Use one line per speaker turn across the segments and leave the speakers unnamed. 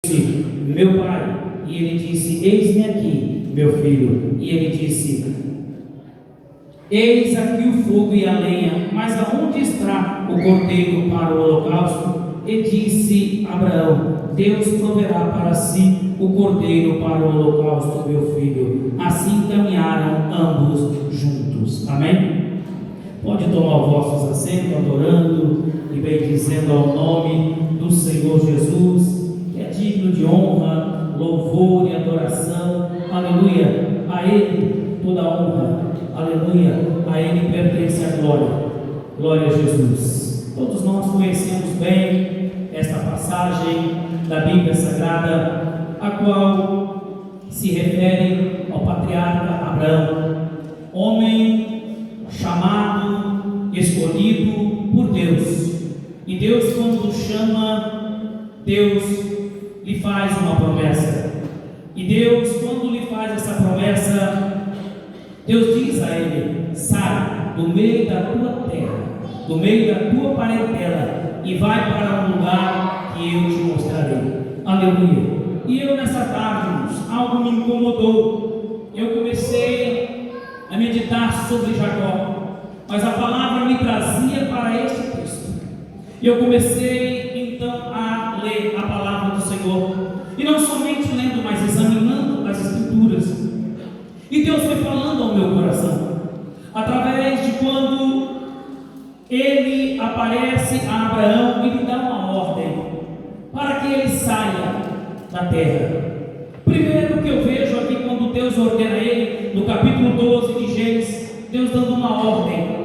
disse: meu pai. E ele disse: eis-me aqui, meu filho. E ele disse: eis aqui o fogo e a lenha, mas aonde está o cordeiro para o holocausto? E disse Abraão: Deus proverá para si o cordeiro para o holocausto, meu filho. Assim caminharam ambos juntos. Amém? Pode tomar os vossos assentos, adorando e bendizendo ao nome do Senhor Jesus, que é digno de honra, louvor e adoração. Aleluia. A Ele toda a honra. Aleluia. A Ele pertence a glória. Glória a Jesus. Todos nós conhecemos bem esta passagem da Bíblia Sagrada, a qual se refere ao patriarca Abraão, homem chamado, escolhido por Deus. E Deus, quando o chama, Deus lhe faz uma promessa. E Deus, quando lhe faz essa promessa, Deus diz a ele: sai do meio da tua terra, do meio da tua parentela, e vai para um lugar que eu te mostrarei. Aleluia. E eu nessa tarde, irmãos, algo me incomodou. Eu comecei a meditar sobre Jacó, mas a palavra me trazia para este texto. E eu comecei então a ler a palavra do Senhor, e não somente lendo, mas examinando as Escrituras. E Deus foi falando ao meu coração, através de quando Ele aparece a Abraão e lhe dá uma ordem, para que ele saia da terra. Primeiro que eu vejo aqui, quando Deus ordena a ele, no capítulo 12 de Gênesis, Deus dando uma ordem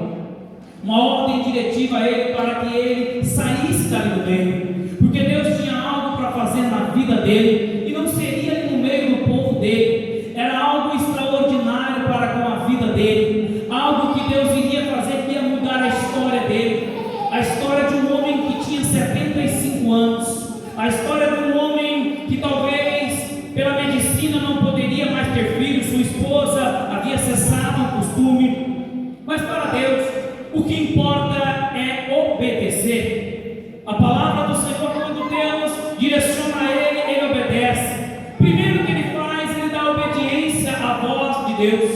diretiva a ele, para que ele saísse dali do meio, porque Deus tinha algo para fazer na vida dele, e não seria ali no meio do povo dele. Era algo extraordinário para com a vida dele, algo que Deus iria fazer, que ia mudar a história dele, a história de um homem que tinha 75 anos, a história de um homem que talvez pela medicina não poderia mais ter filhos, sua esposa havia cessado o costume, mas para Deus o que importa é obedecer. A palavra do Senhor, quando Deus direciona a ele, ele obedece. Primeiro que ele faz, ele dá obediência à voz de Deus.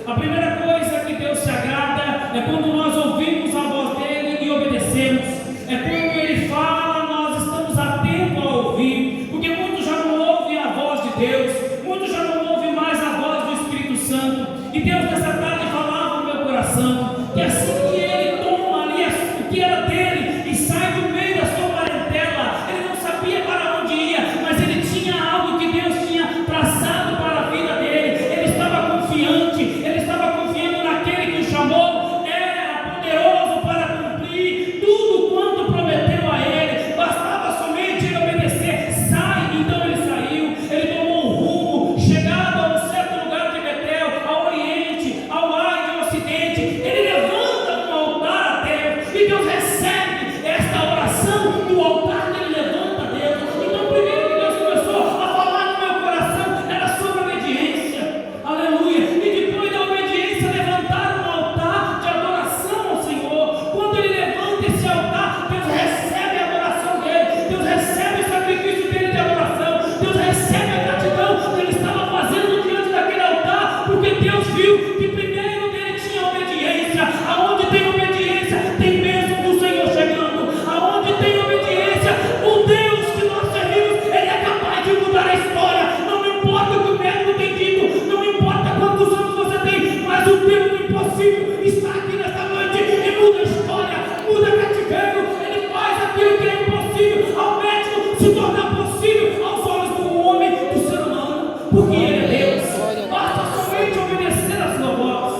A primeira coisa que Deus se agrada é quando nós ouvimos a voz dele e obedecemos. É quando ele fala, nós estamos atentos a ouvir, porque muitos já não ouvem a voz de Deus, muitos já não ouvem mais a voz do Espírito Santo. E Deus nessa tarde falava no meu coração, que assim que ele toma ali o que era dele e sai do meio da sua parentela, ele não sabia para onde ia, mas ele tinha algo que Deus tinha traçado para a vida dele. Ele estava confiante, ele estava confiando naquele que o chamou, era poderoso para cumprir tudo quanto prometeu a ele, bastava somente ele obedecer. Sai. Então ele saiu, ele tomou um rumo, chegado a um certo lugar de Betel, ao oriente, ao lado e ao ocidente. Ele levanta um altar a Deus, e Deus recebe esta oração do altar que ele levanta a Deus. Então primeiro que Deus começou a falar no meu coração era sobre obediência. Aleluia. E depois da obediência, levantar um altar de adoração ao Senhor. Quando ele levanta esse altar, Deus recebe a adoração dele, Deus recebe o sacrifício dele de adoração, Deus recebe a gratidão que ele estava fazendo diante daquele altar, porque Deus viu que primeiro dele tinha obediência. Aonde tem obediência, tem bênção do Senhor chegando. Aonde tem obediência, o Deus que nós servimos, ele é capaz de mudar a história. Não importa o que o médico tem dito, não importa quantos anos você tem, mas o Deus do impossível está aqui nesta noite e muda a história, muda cativeiro. Ele faz aquilo que é impossível ao médico se tornar possível aos olhos do homem, do ser humano, porque ele é Deus. Basta somente obedecer a sua voz.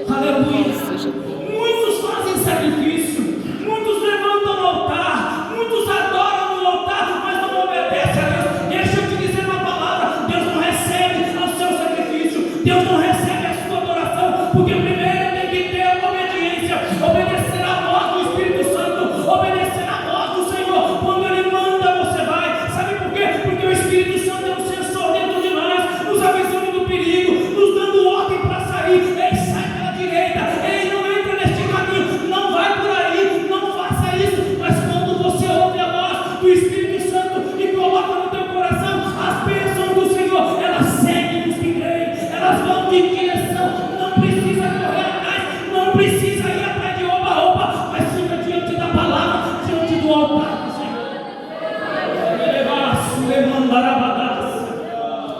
Aleluia. Muitos fazem sacrifício, muitos levantam no altar, muitos adoram no altar, mas não obedecem a Deus. Deixa eu te dizer uma palavra: Deus não recebe o seu sacrifício, Deus não recebe a sua adoração, porque primeiro tem que ter a obediência, obedecer a voz do Espírito Santo, obedecer a voz do Senhor. Quando ele manda, você vai. Sabe por quê? Porque o Espírito Santo é um sensor dentro de nós, nos avisando do perigo, nos dando ordem para sair. Ele sai pela direita, ele não entra neste caminho, não vai por aí, não faça isso. Mas quando você ouve a voz do Espírito Santo e coloca no teu coração,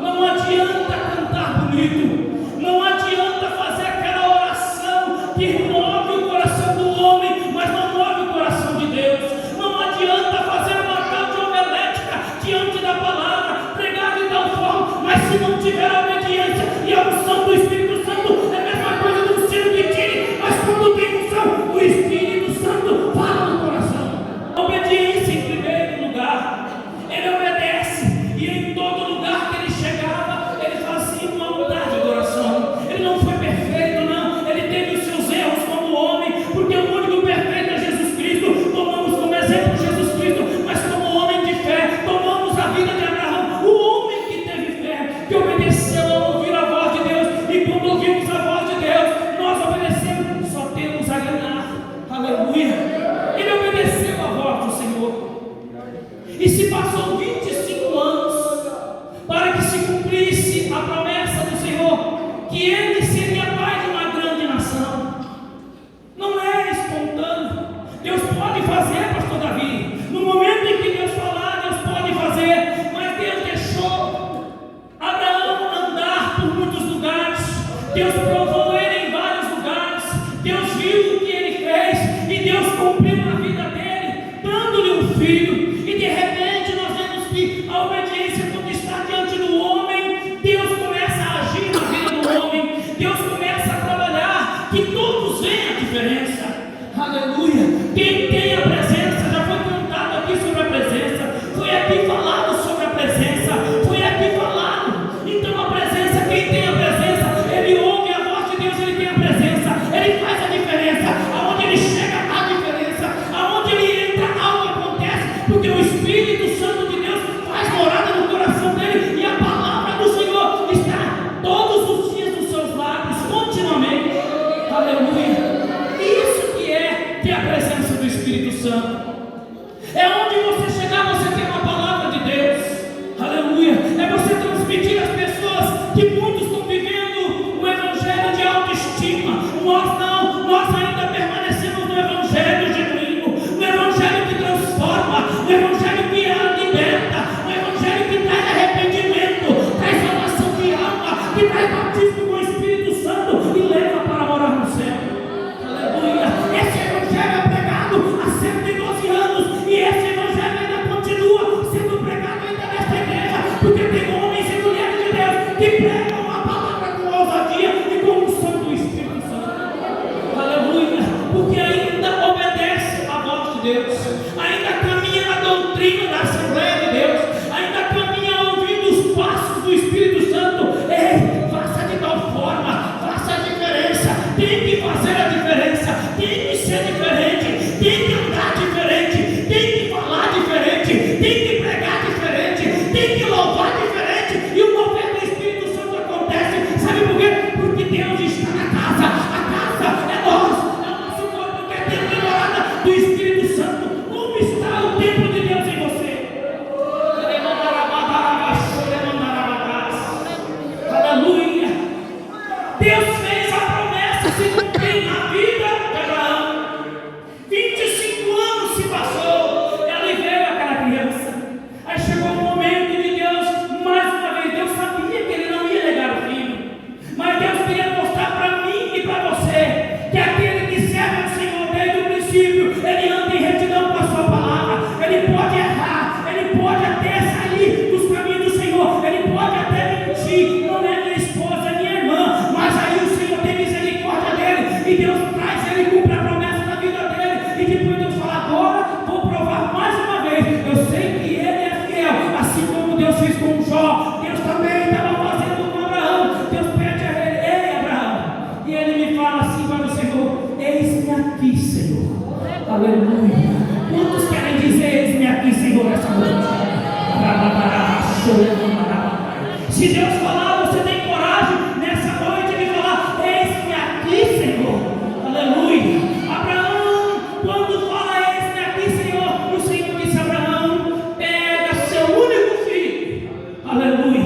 Não adianta cantar bonito, não adianta fazer aquela oração que move o coração do homem, mas não move o coração de Deus. Não adianta fazer uma canta homilética diante da palavra, pregar de tal forma, mas se não tiver a obediência e a unção do Espírito Santo, é a mesma coisa do sino de tire, mas quando tem unção, o Espírito Santo fala no coração. A obediência em primeiro lugar, ele obedece, e em todo lugar que ele chegava, ele fazia uma vontade de oração. Ele não foi perfeito, não, ele teve os seus erros como homem, porque o único perfeito é Jesus Cristo. Tomamos como exemplo Jesus Cristo, mas como homem de fé, tomamos a vida de Abraão, o homem que teve fé, que obedeceu a ouvir a voz de Deus, e quando ouvimos a voz de Deus, nós obedecemos, só temos a ganhar. Aleluia! Ele obedeceu a voz do Senhor, e se passou 25 anos para que se cumprisse a promessa do Senhor, que ele seria pai de uma grande nação. Não é espontâneo. Deus pode fazer, pastor Davi, no momento em que Deus falar, Deus pode fazer, mas Deus deixou Abraão andar por muitos lugares. Deus provou ele em vários lugares. Deus viu o que ele fez, e Deus cumpriu na vida dele, dando-lhe um filho. E de repente nós vemos que a obediência, quando está diante do homem, Deus começa a agir na vida do homem. Deus começa a trabalhar, que todos veem a diferença. Aleluia! Quem tem a presença, já foi cantado aqui sobre a presença, foi aqui falado sobre a presença, foi aqui falado. Então a presença, quem tem a presença, ele ouve a voz de Deus, ele tem a presença, ele faz a diferença. Aonde ele chega, há diferença. Aonde ele entra, algo acontece, porque o Espírito Santo de Deus faz morada no coração dele, e a palavra do Senhor está todos os dias nos seus lábios, continuamente. Aleluia! Isso que é ter a presença do Espírito Santo. É onde você chegar, você tem uma palavra de Deus. Aleluia! É você transmitir às pessoas que muitos estão vivendo um evangelho de autoestima. Nós não, nós ainda permanecemos no evangelho genuíno, no evangelho que transforma, no evangelho que liberta, no evangelho que traz arrependimento, traz salvação de alma, que traz batismo com o Espírito Santo e leva para morar no céu. Aleluia! Esse evangelho é pregado há 112 anos, e esse evangelho ainda continua sendo pregado ainda nesta igreja, porque tem homens e mulheres de Deus que pregam a palavra com ousadia e com o unção do Espírito Santo. Aleluia! Porque ainda obedece a voz de Deus, ainda caminha na doutrina da Assembleia de Deus, ainda caminha ouvindo os passos do Espírito Santo. Ei, faça de tal forma, faça a diferença, tem que fazer a diferença, tem que ser diferente, tem que andar diferente, tem que falar diferente, tem que pregar diferente, tem que louvar diferente, e o mover do Espírito Santo acontece. Sabe por quê? Porque Deus está na casa, a casa é nós, é o nosso corpo, que é templo e morada do Espírito Santo. Como está o templo de Deus em você? Aleluia! Deus fez a promessa se cumprir na vida de Abraão. 25 anos se passou, ele veio aquela criança. Aí chegou o momento de Deus, mais uma vez, Deus sabia que ele não ia negar o filho, mas Deus queria mostrar para mim e para você que aquele que serve ao Senhor desde o princípio, ele anda em retidão com a sua palavra. Ele pode errar, ele pode até sair dos caminhos do Senhor, ele pode até mentir. Não é minha esposa, é minha irmã, mas aí o Senhor tem misericórdia dele, e Deus traz ele, cumpre a promessa da vida dele, e depois Deus fala: agora vou provar mais uma vez, eu sei que ele é fiel, assim como Deus fez com Jó, Deus também estava fazendo com Abraão. Deus pede a ele: ei Abraão, e ele me fala assim para o Senhor: eis-me aqui, Senhor. Aleluia! Quantos querem dizer eis-me aqui, Senhor, essa noite? Se Deus falar, você tem coragem nessa noite de falar: eis-me aqui, Senhor. Aleluia! Abraão, quando fala eis-me aqui, Senhor, o Senhor disse a Abraão: pega seu único filho. Aleluia!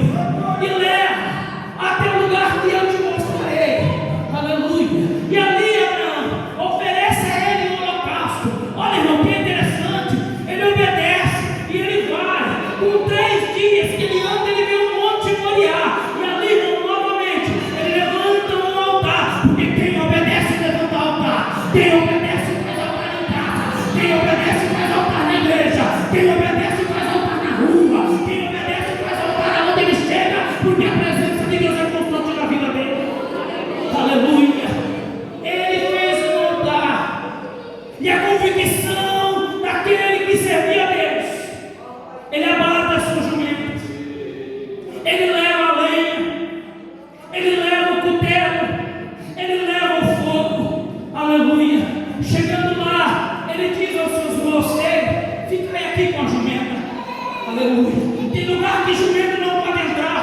10 dias que ele anda, ele vê um monte Moriá. E ali, novamente, ele levanta um altar. Porque quem obedece levanta altar. Quem obedece faz altar em casa. Quem obedece faz altar na igreja. Quem obedece faz altar na rua. Quem obedece faz altar aonde ele chega. Porque a presença de Deus é constante na vida dele. Aleluia. Ele fez um altar. E a convicção daquele que servia a Deus, ele abata as suas jumentas, ele leva a lenha, ele leva o cutelo, ele leva o fogo. Aleluia. Chegando lá, ele diz aos seus moços: fiquem aqui com a jumenta. Aleluia. Tem lugar que jumento não pode entrar,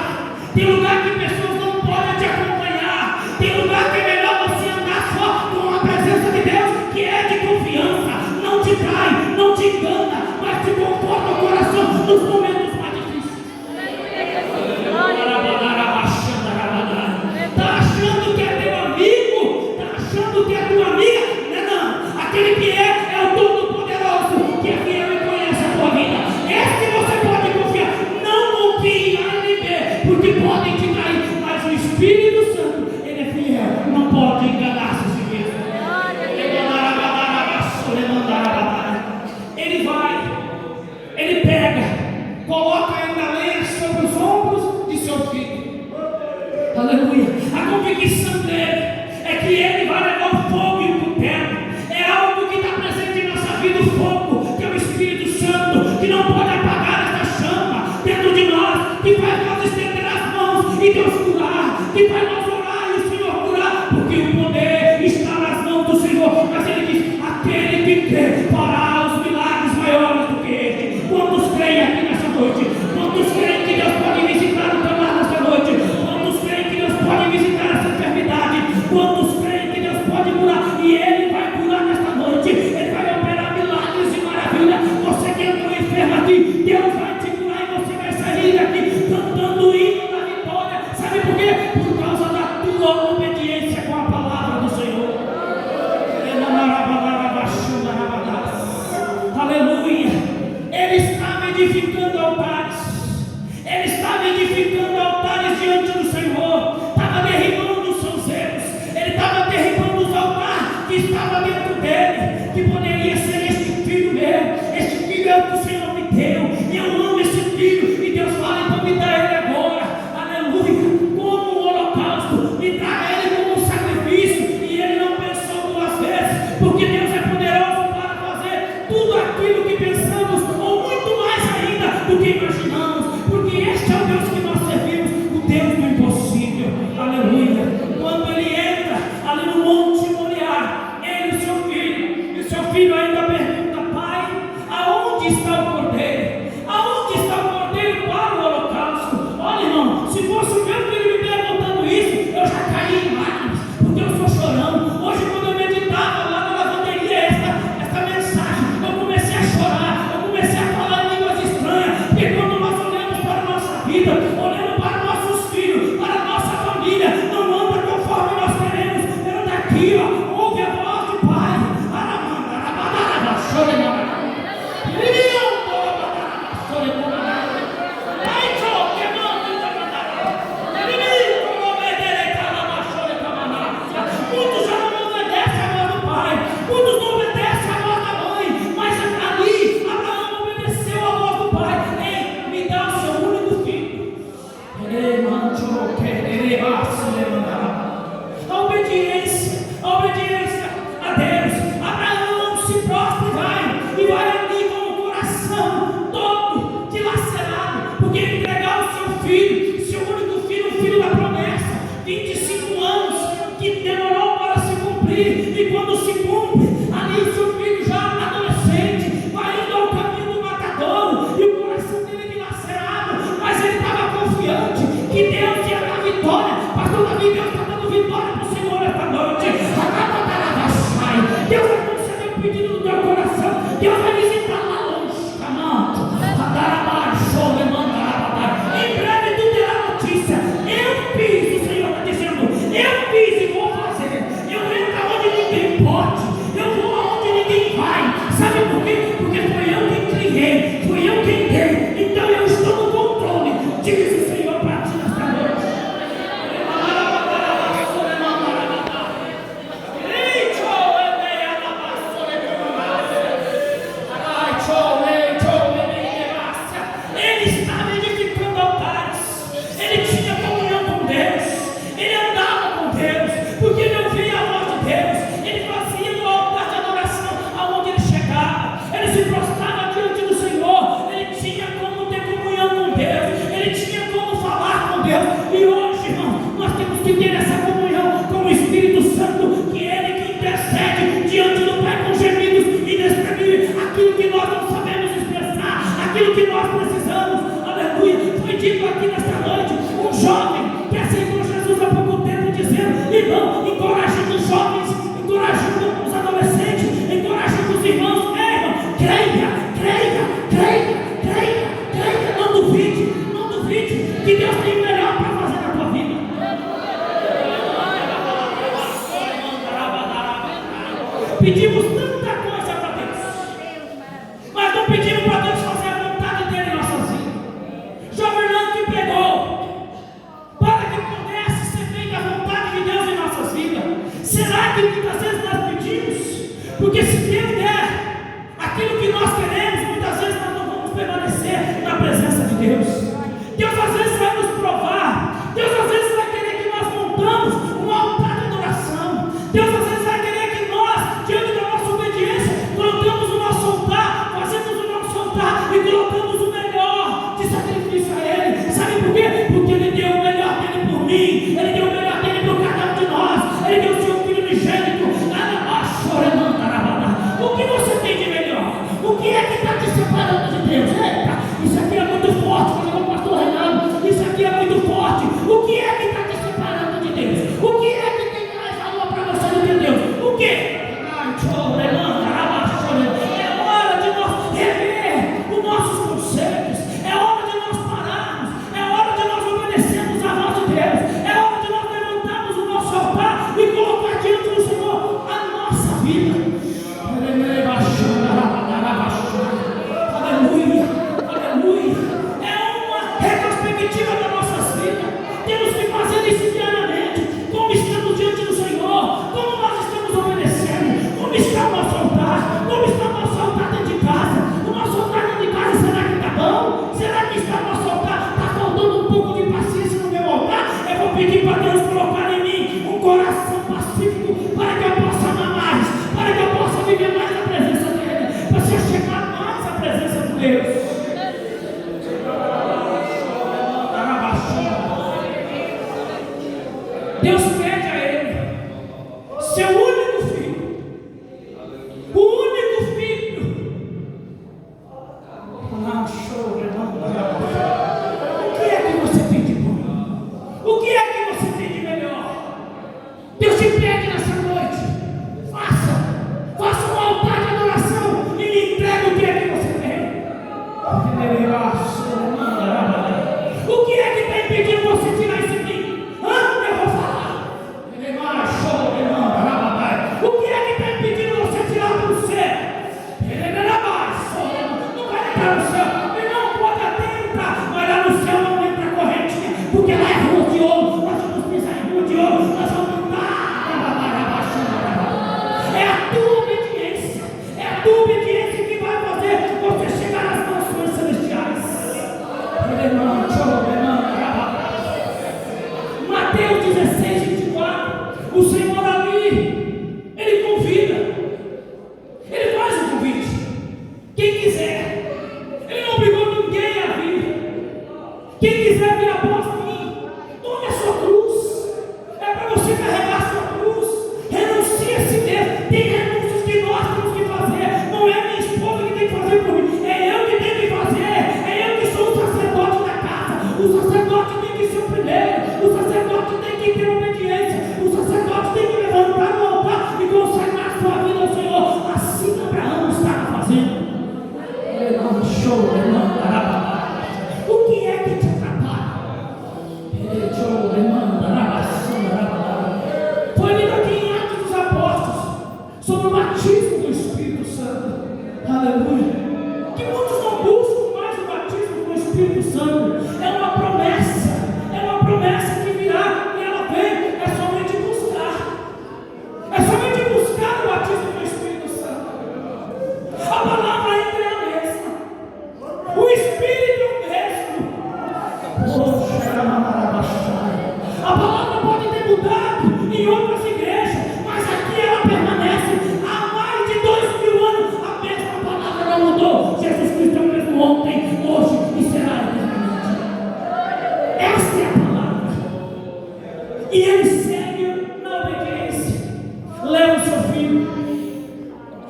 tem lugar que pessoas não podem te acompanhar, tem lugar que é melhor você andar só com a presença de Deus, que é de confiança. Não te trai, não te engana, mas te conforta o coração nos momentos mais difíceis. Está achando que é teu amigo? Está achando que é tua amiga? Não. Aquele que é o Todo-Poderoso, que é fiel e conhece a tua vida. Esse você pode confiar. Não confie em A nem B, porque podem te trair, mas o Espírito Santo, ele é fiel, não pode enganar-se a si mesmo. Ele vai, ele pega, coloca ainda a lenha sobre os ombros de seu filho. Aleluia. A convicção dele é que ele vai levar o fogo e o cutelo. É algo que está presente em nossa vida, o fogo, que é o Espírito Santo, que não pode apagar essa chama dentro de nós, que faz nós estender as mãos e Deus curar, que faz nós orar e o Senhor curar, porque o poder está nas mãos do Senhor. Mas ele diz: aquele que crê fará os milagres maiores do que este. Quantos creem aqui nessa noite? Quantos creem que Deus pode visitar o teu lar nessa noite? Quantos creem que Deus pode visitar essa enfermidade? Quantos creem que Deus pode curar? E Ele vai curar nesta noite. Ele vai operar milagres e maravilhas. Você que entrou enfermo aqui, Deus vai te curar e você vai sair daqui cantando o hino da vitória. Sabe por quê? Por causa da tua obediência com a palavra do Senhor. Aleluia. Ele estava edificando altares. Ele estava edificando altares diante do Senhor. Estava derribando os seus erros. Ele estava derribando os altares que estavam dentro dele, que poderia ser este filho meu. Este filho é o que o Senhor me deu. E eu amo esse filho. E Deus fala: então me dá ele agora. Aleluia. Como um holocausto. Me traga ele como um sacrifício. E ele não pensou duas vezes, porque Deus é poderoso para fazer tudo aquilo que pensamos, ou muito mais ainda do que imaginamos, porque este é o Deus que nós servimos, o Deus do impossível. Aleluia. Quando ele entra ali no Monte Moriá, ele e o seu filho ainda pergunta: pai, aonde está o cordeiro? Aonde está o cordeiro para o holocausto? Olha, irmão, se fosse o meu filho me perguntando isso, eu já caí em lágrimas, porque eu estou chorando. Hoje, quando eu meditava lá na lavanderia essa mensagem, eu comecei a chorar, eu comecei a falar em línguas estranhas, porque quando nós olhamos para a nossa vida, olhando para nossos filhos, para a nossa família, não anda conforme nós queremos, anda aqui, ó, ouve a voz do Pai. Muitos já não obedecem a voz do Pai, muitos não obedecem a voz da mãe, mas ali Abraão obedeceu a voz do Pai. Ei, me dá o seu único filho. A obediência a Deus. Abraão se prostra e vai ali com o coração todo dilacerado, porque ele entregou o seu filho, seu único filho, o filho da promessa, 25 anos que demorou para se cumprir, e quando se cumpre, ali o seu filho já adolescente vai indo ao caminho do matadouro, e o coração dele dilacerado, mas ele estava confiante que Deus ia dar vitória. que nós precisamos. Aleluia. Foi dito aqui nesta noite, um jovem que aceitou Jesus há pouco tempo, dizendo: irmão, encorajando os jovens, encorajando os adolescentes, encorajando os irmãos. Irmão, creia, não duvide, que Deus tem o melhor para fazer na tua vida. Pedimos tanta coisa para Deus, mas não pedimos para Deus fazer a vontade dele em nossas vidas. Jovem Nando que pregou para que pudesse ser feita a vontade de Deus em nossas vidas. Será que muitas vezes nós pedimos? Porque se Deus der aquilo que nós queremos, muitas vezes nós não vamos permanecer na presença de Deus. Deus às vezes vai nos provar. Deus às vezes vai querer que nós montamos um altar de adoração. Deus às vezes vai querer que nós, diante da nossa obediência, colocamos o nosso altar, fazemos o nosso altar e colocamos o melhor de sacrifício a Ele. Sabe por quê? Porque Ele deu o melhor dele por mim, Ele deu o melhor dele por cada um de nós, Ele deu o seu Filho unigênito. O que você tem de melhor? O que é que está te separando de Deus? Eita, isso aqui é muito forte, falou o pastor Reinaldo. Isso aqui é muito forte. O que é que está te separando de Deus? O que é que tem mais valor para você do que Deus? O que? É hora de nós rever os nossos conceitos. É hora de nós pararmos. É hora de nós obedecermos a voz de Deus. É hora de nós levantarmos o nosso altar e colocar diante do Senhor a nossa vida. Aleluia. É uma retrospectiva das nossas vidas. Temos que fazer isso diariamente. Como estamos diante do Senhor? Como nós estamos obedecendo? Como está o nosso altar? Como está o nosso altar dentro de casa? O nosso altar dentro de casa, será que está bom? Será que está o nosso altar? Está faltando um pouco de paciência no meu altar? Eu vou pedir para Deus colocar em mim um coração pacífico, para que eu possa amar mais, para que eu possa viver mais a presença dEle, para se chegar mais à presença de Deus. Deus pede a Ele seu único filho, o único filho. O que é que você tem de bom? O que é que você tem de melhor? Deus te pede nessa noite: faça um altar de adoração e me entregue o que é que você tem. O que é que está impedindo você tirar isso de mim? Eu vou falar. O que é que está impedindo você tirar do céu? Não vai entrar no céu. Ele não pode até entrar, mas lá no céu não entra correntinha, porque lá é rua de ouro. Nós vamos pisar em rua de ouro. Nós vamos andar. É a tua obediência. É a tua obediência que vai fazer você chegar às nações celestiais. Mateus 16:24. O Senhor ali, Ele convida. Ele faz o convite. Quem quiser. Ele não obrigou ninguém a vir. Quem quiser vir após mim, tome a sua cruz. É para você carregar a sua cruz. Renuncie a si mesmo. Tem renúncias que nós temos que fazer. Não é minha esposa que tem que fazer por mim. É eu que tenho que fazer. É eu que sou o sacerdote da casa. O sacerdote tem que ser o primeiro. O sacerdote tem que ter obediência. O sacerdote tem que levantar o altar e consagrar sua vida ao Senhor. Assim Abraão estava fazendo. O que é que te atrapalha? Foi lido aqui em Atos dos Apóstolos sobre o batismo do Espírito Santo. Aleluia. Que muitos não buscam mais o batismo do Espírito Santo. É uma promessa que virá e ela vem. É somente buscar o batismo do Espírito Santo. A palavra ainda é a mesma. O Espírito é o mesmo. A palavra pode ter mudado em outras igrejas, mas aqui ela permanece. Há mais de 2000 anos a mesma palavra não mudou. Jesus Cristo é o mesmo ontem, hoje e será eternamente. Essa é a palavra. E ele segue na obediência. Leva o seu filho.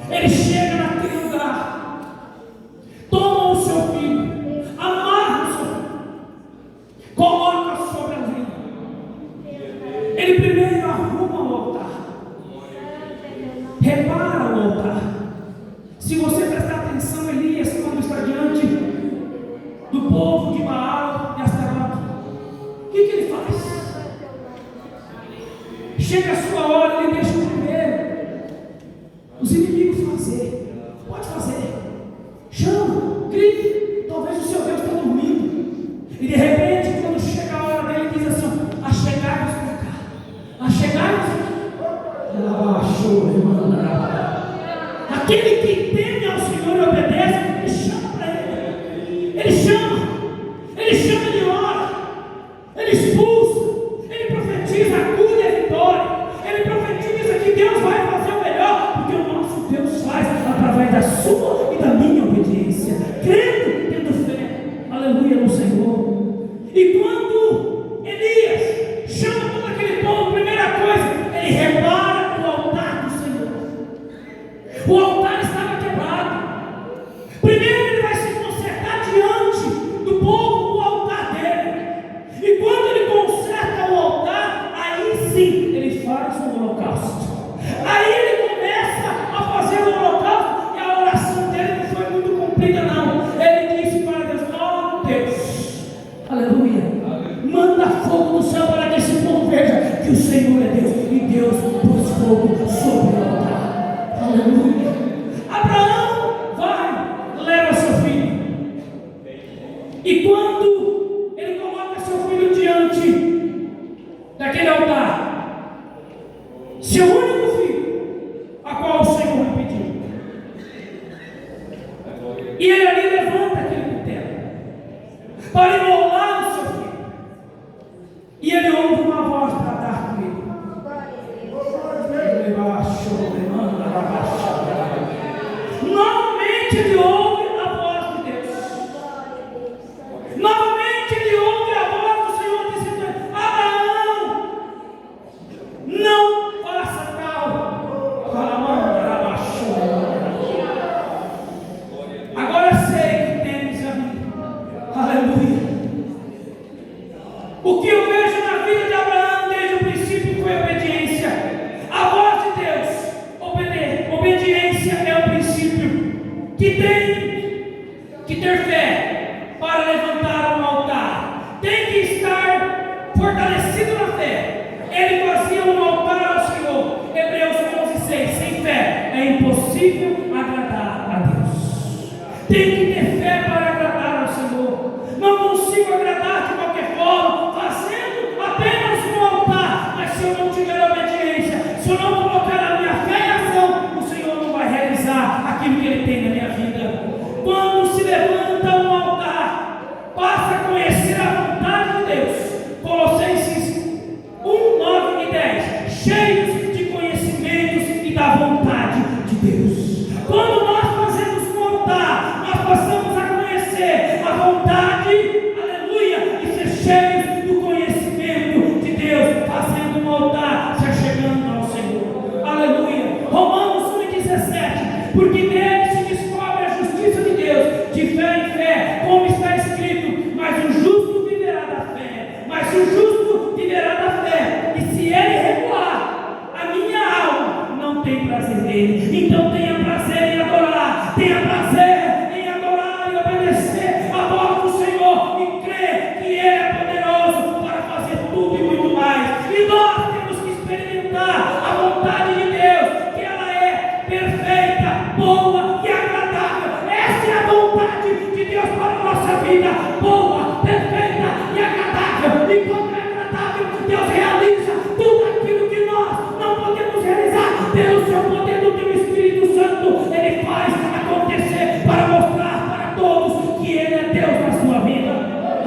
Ele chega naquele lugar, toma o seu filho Ele primeiro arruma o altar, repara o altar. Se você prestar atenção, Elias, quando está diante do povo de Baal e Astarote, o que ele faz? Chega a sua hora, ele deixa o primeiro os inimigos fazer. Pode fazer. Chama, grite. Talvez o seu Deus está dormindo. E de repente, quando chega a hora dele, diz assim: achegai-vos para cá. Achegai-vos. Aquele que teme ao Senhor e obedece, ele chama para ele. Ele chama. Ele ora. Ele expulsa. Ele profetiza a cura e a vitória. Ele profetiza que Deus vai fazer o melhor, porque o nosso Deus faz através da sua e da minha obediência, crendo, tendo fé, aleluia, no Senhor. E quando Elias chama todo aquele povo, a primeira coisa, ele repara o altar do Senhor. O altar estava quebrado. Primeiro ele vai se consertar diante do povo, o altar dele. E quando ele conserta o altar, aí sim ele faz o holocausto. Aí ele começa a fazer o holocausto, e a oração dele não foi muito comprida, não. Ele disse para Deus: ó Deus, aleluia, manda fogo do céu para que esse povo veja que o Senhor é Deus, e Deus pôs fogo sobre o altar. Aleluia. Abraão vai, leva seu filho, e quando ele coloca seu filho diante daquele altar, seu único filho, a qual o Senhor lhe pediu, e ele ali levanta aquele cutelo para imolar o seu filho, e ele ouve uma voz tratar com ele. Novamente ele ouve a voz de Deus. Novamente ele ouve a voz do Senhor dizendo: Abraão, não faça tal. Agora sei que temes a mim. Aleluia. O que eu vejo na vida de Abraão desde o princípio foi obediência. A voz de Deus, obediência é o princípio que tem que ter fé para levantar um altar. Tem que estar fortalecido na fé. Ele fazia um altar ao Senhor. Hebreus 11:6. Sem fé é impossível agradar a Deus. Tem que ter fé para agradar ao Senhor. Não consigo agradar de qualquer forma, fazendo apenas um altar. Mas se eu não tiver obediência, se eu não colocar a minha fé em ação, o Senhor não vai realizar aquilo que Ele tem na minha vida. Quando se levanta um altar, passa a conhecer a vontade de Deus. Colossenses 1:9 e 10. Cheios de conhecimentos e da vontade de Deus. Quando nós fazemos um altar, nós passamos a conhecer a vontade, aleluia, e ser cheios do conhecimento de Deus, fazendo um altar, se achegando ao Senhor. Aleluia. Romanos 1:17. Porque nele se descobre a justiça de Deus, de fé em fé, como está escrito: mas o justo viverá da fé. Mas o justo viverá da fé. E se ele recuar, a minha alma não tem prazer nele. Então tenha prazer em adorar, tenha prazer em adorar e obedecer a voz do Senhor, e crer que Ele é poderoso para fazer tudo e muito mais. E nós temos que experimentar a vontade de Deus, que ela é perfeita, boa e agradável. Essa é a vontade de Deus para a nossa vida: boa, perfeita e agradável. E quando é agradável, Deus realiza tudo aquilo que nós não podemos realizar. Pelo seu poder do teu Espírito Santo, Ele faz acontecer para mostrar para todos que Ele é Deus na sua vida.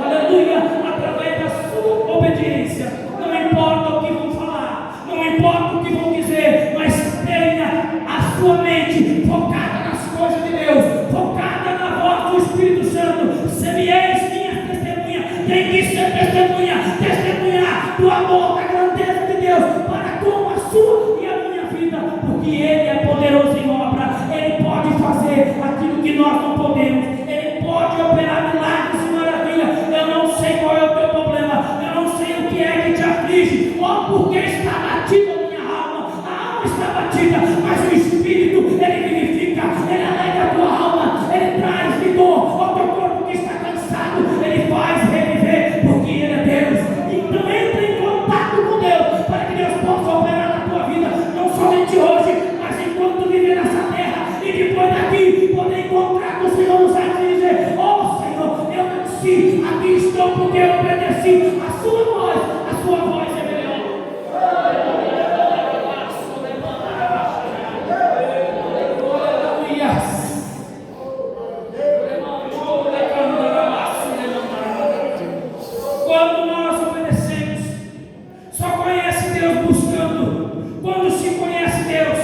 Aleluia. Através da sua obediência. Não importa o que vão falar, não importa o que vão dizer, mas tenha a sua mente focada nas coisas de Deus, focada na voz do Espírito Santo. Se me és minha testemunha, tem que ser testemunha, testemunhar do amor, da grandeza de Deus para com a sua e a minha vida, porque Ele é poderoso em obra. Ele pode fazer aquilo que nós não podemos. Ele pode operar milagres e maravilhas. Eu não sei qual é o teu problema, eu não sei o que é que te aflige, ó, porque está batida a minha alma. A alma está batida, mas o Espírito, ele vivifica, ele alegra a tua alma, ele traz vigor ao teu corpo que está cansado, ele faz reviver, porque ele é Deus. Então entra em contato com Deus, para que Deus possa operar na tua vida, não somente hoje, mas enquanto viver nessa terra, e depois daqui, poder encontrar com o Senhor nos ares e dizer: ó Senhor, eu venci, aqui estou porque eu obedeci a sua voz é melhor. Quando nós obedecemos, só conhece Deus buscando. Quando se conhece Deus,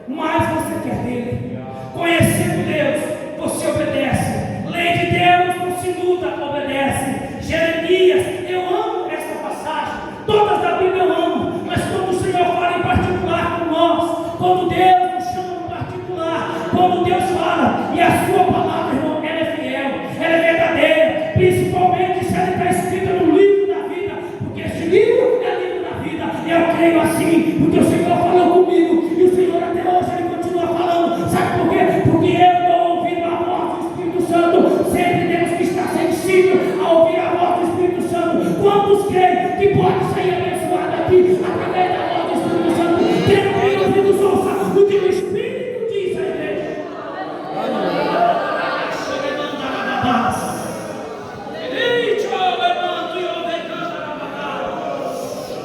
mais você quer dele. Conhecendo Deus, você obedece. Lei de Deus não se muda, obedece. Jeremias, eu amo esta passagem. Todas da Bíblia eu amo, mas quando o Senhor fala em particular com nós, quando Deus nos chama em particular, quando Deus fala, e a sua palavra, irmão, ela é fiel, ela é verdadeira, principalmente se ela está escrita no livro da vida, porque esse livro é livro da vida. Eu creio assim, porque o Senhor falou comigo, e o Senhor até hoje ele continua falando. Sabe por quê? Porque eu estou ouvindo a voz do Espírito Santo. Sempre temos que estar sensível a ouvir a voz do Espírito Santo. Quantos creem que pode sair abençoado aqui através da voz do Espírito Santo? Quem tem ouvidos, ouça o que o Espírito diz à igreja.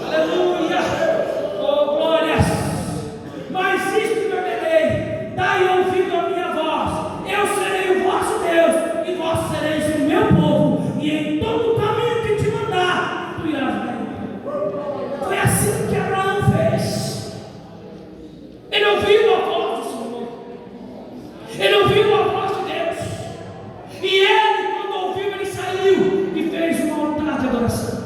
Aleluia, oh glórias. Mas isto que eu ordenei, dai ouvido à minha voz, eu serei o vosso Deus, e vós sereis o meu povo, e em todo o caminho que te mandar, tu irás bem. Foi assim que Abraão fez. Ele ouviu a voz do Senhor, ele ouviu a voz de Deus, e ele, quando ouviu, ele saiu e fez um altar de adoração.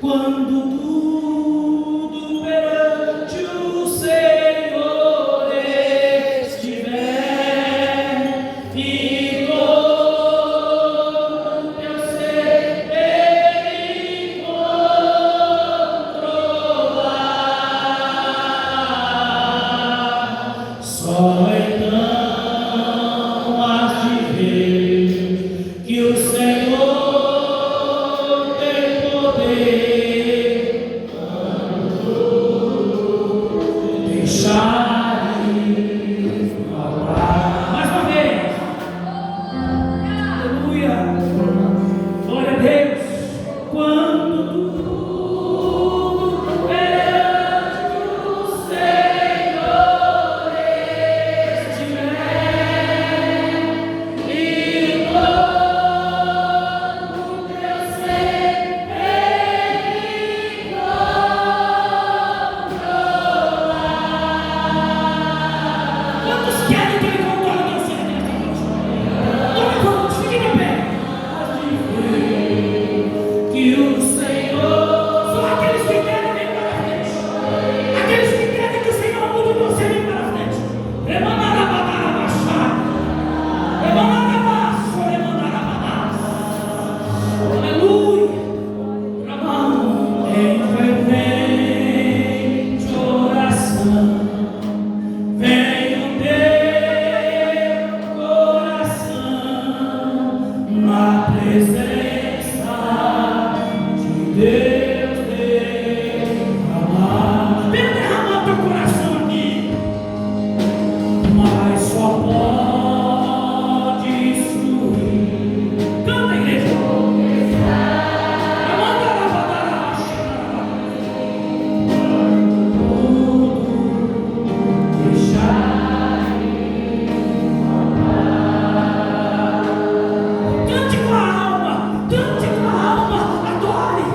Quando tudo perante o Senhor estiver, e todo teu ser ele controlar, só então has de ver que o Senhor tem poder. Mais uma vez, aleluia, glória a Deus. Quando tudo perante o Senhor estiver, e todo teu ser ele controlar. Quantos querem que ele controle teu ser nesta noite? Tome conta, fique de pé. Que o Senhor, só aqueles que querem vir para frente, aqueles que querem que o Senhor mude o teu ser vir para frente. Aleluia. Em fervente oração, vem o teu coração na presença de Deus derramar. Vem derramar teu coração aqui, mas só pode fluir. Canta, igreja. Cante com a alma, adore.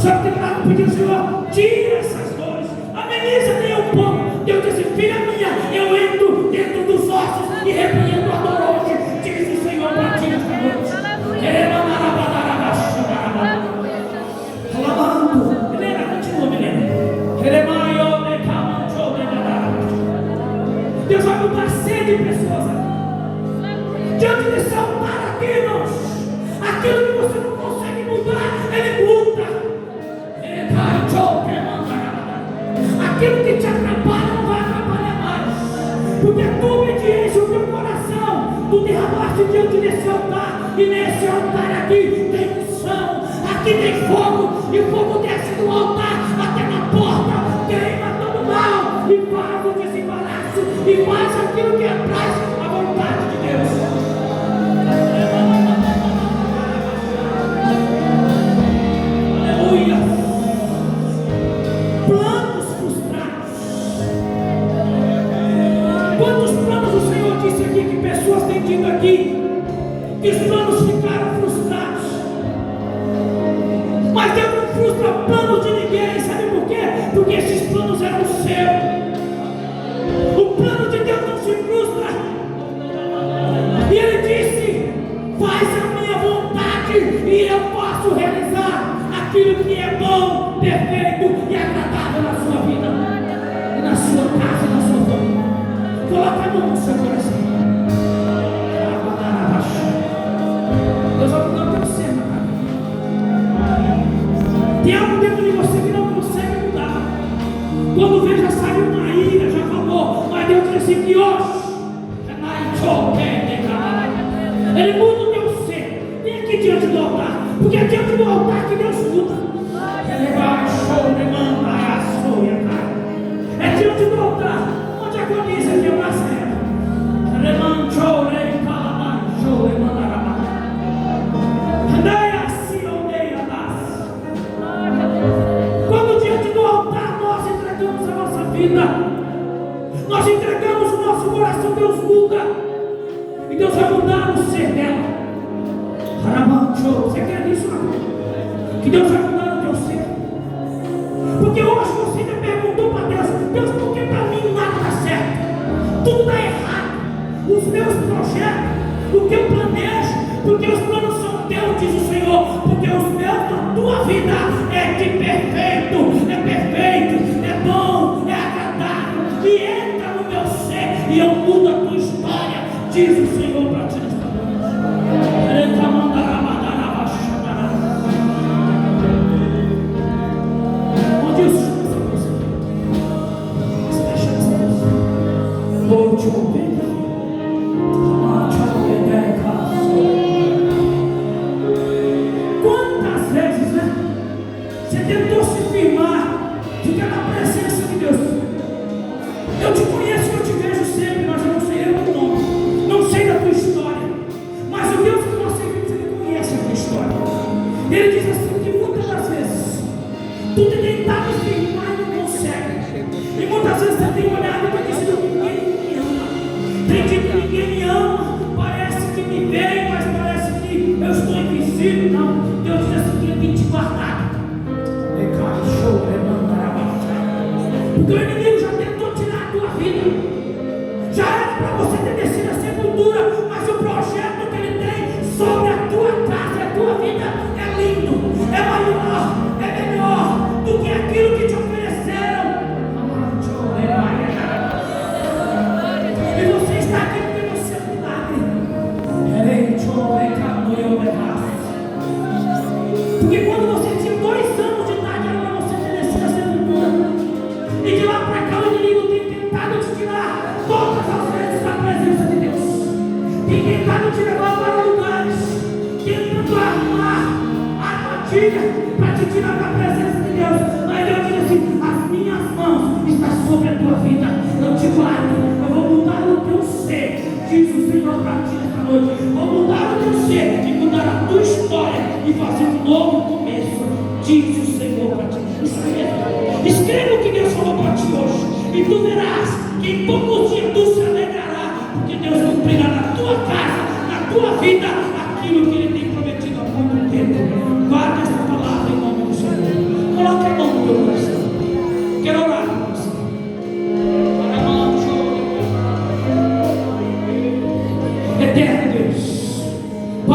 Só que tem lá pedindo, Senhor, tira essas dores, ameniza nem um pouco. Deus disse, filha minha, eu entro dentro dos ossos e repreendo a dor hoje, diz o Senhor para ti nesta noite. Deus vai mudar sede de pessoas diante desse altar aqui, irmãos. Aquilo que você não consegue mudar, Ele muda. Aquilo que te atrapalha não vai atrapalhar mais, porque a tua obediência, o teu coração, tu derramaste diante desse altar. E nesse altar aqui tem unção, aqui tem fogo, e o fogo desce do altar até na porta, queima todo mal e faz o desembaraço e faz aquilo que apraz a vontade de Deus. Aleluia. Planos frustrados. Quantos planos o Senhor disse aqui que pessoas têm dito aqui que os planos ficaram frustrados? Mas Deus não frustra planos de ninguém, sabe por quê? Porque esses planos eram seus. O plano de Deus não se frustra. E Ele disse, faz a minha vontade e eu posso realizar aquilo que é bom, perfeito e agradável na sua vida, e na sua casa, e na sua família. Coloca a mão no seu coração. Deus vai mudar o teu ser, meu cara. Tem algo dentro de você que não consegue mudar. Quando vê, já saiu uma ira, já falou. Mas Deus disse que hoje Ele muda o teu ser. Vem aqui diante do altar, porque é diante do altar que Deus muda. É diante do altar onde agoniza que eu nascer. Quando diante do altar nós entregamos a nossa vida, nós entregamos o nosso coração, Deus muda. E Deus vai mudar o ser dela. Você quer isso, amor? Que Deus vai mudar o teu ser. Porque hoje você ainda perguntou para Deus, Deus, por que para mim nada está certo? Tudo está errado. Os meus projetos, o que eu planejo, porque os planos são teus, diz o Senhor. Porque os meus da tua vida é de perfeito, é bom, é agradável. E entra no meu ser e eu mudo a tua história, diz o Senhor para ti nesta noite. Onde os chutes fecha essa luz. Vou te ouvir. Quantas vezes, né? Você tentou se firmar, ficar na presença de Deus. Eu te conheço, eu te vejo sempre, mas eu não sei o teu nome, não sei da tua história. Mas o Deus que nós servimos, Ele conhece a tua história. Ele diz assim que muitas das vezes tu tem tentado se firmar e não consegue. E muitas vezes você tem olhado e tem dito, ninguém me ama. Tem dito, ninguém me ama. Parece que me vê, mas parece que eu estou invisível. Não, Deus diz assim que Ele tem te guardado. Porque o inimigo já tentou tirar a tua vida. Já era para você ter descido a sepultura, mas o projeto que Ele tem sobre a tua casa e a tua vida é lindo, é maior, é melhor do que aquilo que te ofereceram. E você está aqui porque você é um milagre. Porque quando você tinha 2 anos de idade, era para você ter descido a sepultura. E de lá para cá o inimigo tem tentado te tirar todas as vezes da presença de Deus. Tem tentado te levar para lugares, tentando armar armadilha para te tirar da presença de Deus. Mas Deus diz assim, as minhas mãos estão sobre a tua vida. Eu te guardo, eu vou mudar o teu ser, diz o Senhor para ti nesta noite. Vou mudar o teu ser e mudar a tua história e fazer um novo começo, diz o Senhor para ti. Escreva o que Deus falou para ti hoje, e tu verás que em poucos dias tu se alegrará, porque Deus cumprirá na tua casa, na tua vida, aquilo que Ele tem prometido há muito tempo. Guarde esta palavra em nome do Senhor.
Coloque a mão